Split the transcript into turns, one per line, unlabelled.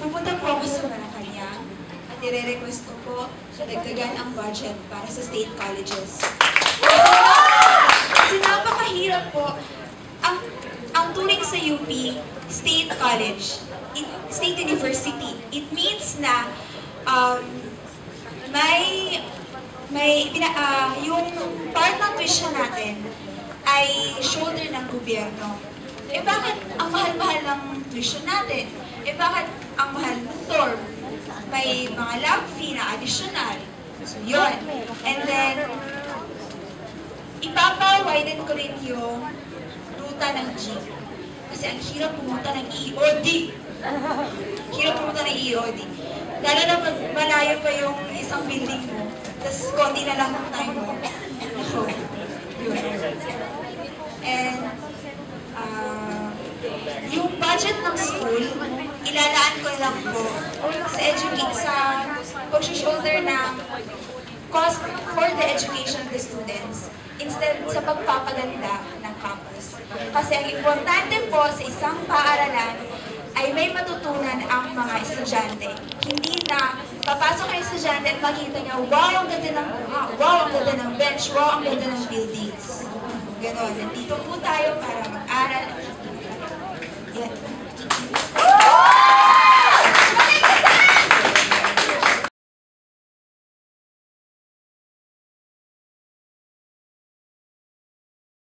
Pupunta po ako sa Malacanang at nire-request ko po dagdagan ang budget para sa state colleges. Kasi napakahirap po. Ang turing sa UP, state college, state university, it means na yung part ng tuition natin ay shoulder ng gobyerno. Eh bakit ang mahal-mahal ng tuition natin? Eh bakit ang mahal ng dorm? May mga lab fee na additional. Yun. And then, ipapa-widen ko rin yung ruta ng jeep. Kasi ang hirap pumunta ng EOD. Hirap pumunta ng EOD. Lalo na pag malayo pa yung isang building mo. Tapos konti na lang ng time mo. So, yun. And, yung budget ng school, ilalaan ko lang po sa pag-shoulder ng cost for the education of the students instead sa pagpapaganda ng campus. Kasi ang importante po sa isang paaralan ay may matutunan ang mga estudyante. Hindi na papasok ang estudyante at makita niya, wow, ang ganda ng buha, wow, ang ganda ng bench, wow, ang ganda ng buildings. Ganon. Nandito po tayo para mag-aral. Yan.